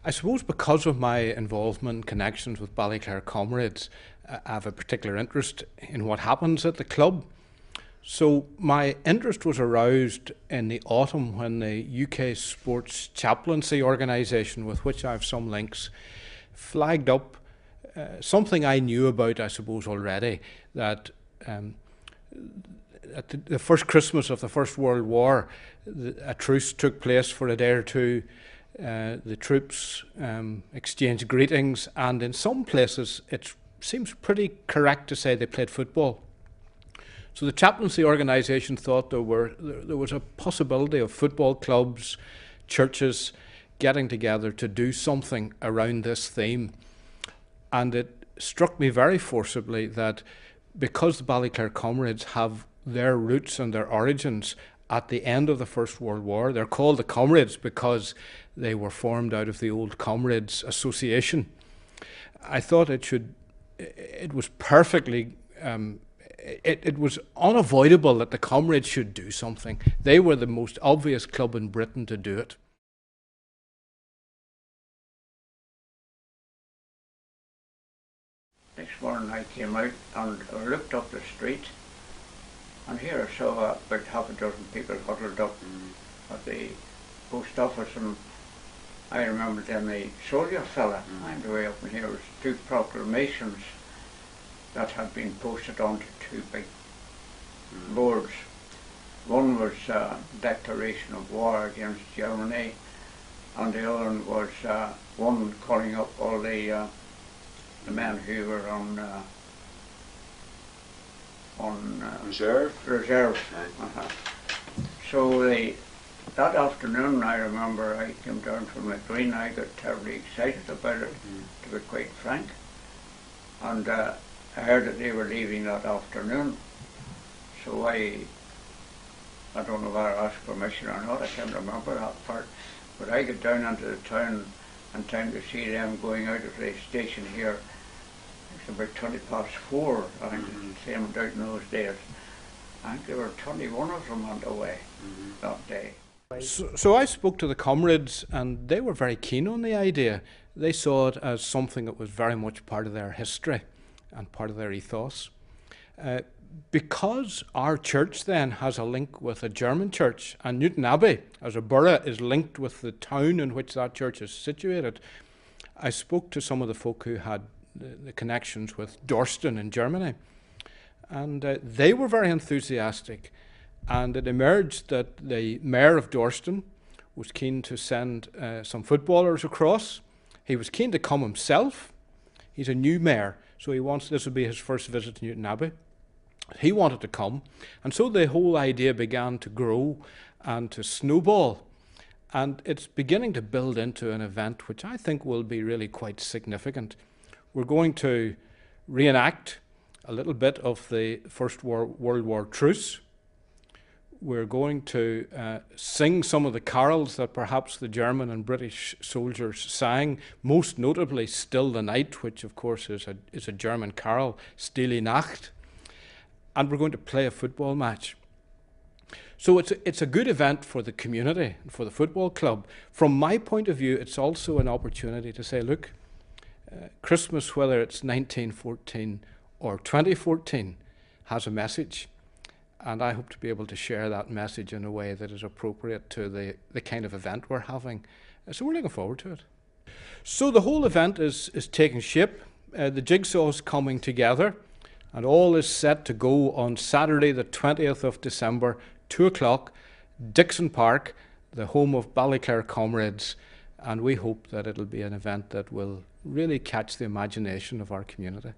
I suppose because of my involvement and connections with Ballyclare comrades, I have a particular interest in what happens at the club. So my interest was aroused in the autumn when the UK Sports Chaplaincy organisation, with which I have some links, flagged up something I knew about, I suppose, already, that at the first Christmas of the First World War, a truce took place for a day or two. The troops exchanged greetings, and in some places it seems pretty correct to say they played football. So the chaplaincy organisation thought there was a possibility of football clubs, churches getting together to do something around this theme. And it struck me very forcibly that because the Ballyclare comrades have their roots and their origins at the end of the First World War, they're called the Comrades because they were formed out of the old Comrades Association. I thought it was perfectly, it was unavoidable that the Comrades should do something. They were the most obvious club in Britain to do it. Next morning I came out and I looked up the street, and here I saw about half a dozen people huddled up at the post office, and I remember then the soldier fella, and the way up in here was two proclamations that had been posted onto two big boards. One was a declaration of war against Germany, and the other one was one calling up all the men who were on reserve. So that afternoon, I remember I came down from the Green. I got terribly excited about it, to be quite frank. And I heard that they were leaving that afternoon. So I don't know whether I asked permission or not, I can't remember that part. But I got down into the town in time to see them going out of the station here. It's about 4:20. I think it's the same out in those days. I think there were 21 of them on the way that day. So I spoke to the comrades, and they were very keen on the idea. They saw it as something that was very much part of their history and part of their ethos. Because our church then has a link with a German church, and Newton Abbey as a borough is linked with the town in which that church is situated, I spoke to some of the folk who had the connections with Dorsten in Germany, and they were very enthusiastic. And it emerged that the mayor of Dorsten was keen to send some footballers across. He was keen to come himself. He's a new mayor, so this would be his first visit to Newton Abbey. He wanted to come, and so the whole idea began to grow and to snowball. And it's beginning to build into an event which I think will be really quite significant. We're going to reenact a little bit of the First World War Truce. We're going to sing some of the carols that perhaps the German and British soldiers sang, most notably Still the Night, which of course is a German carol, Stille Nacht. And we're going to play a football match. So it's a good event for the community, for the football club. From my point of view, it's also an opportunity to say, look, Christmas, whether it's 1914 or 2014, has a message. And I hope to be able to share that message in a way that is appropriate to the kind of event we're having. So we're looking forward to it. So the whole event is taking shape. The jigsaw is coming together, and all is set to go on Saturday, the 20th of December, 2 o'clock, Dixon Park, the home of Ballyclare comrades. And we hope that it'll be an event that will really catch the imagination of our community.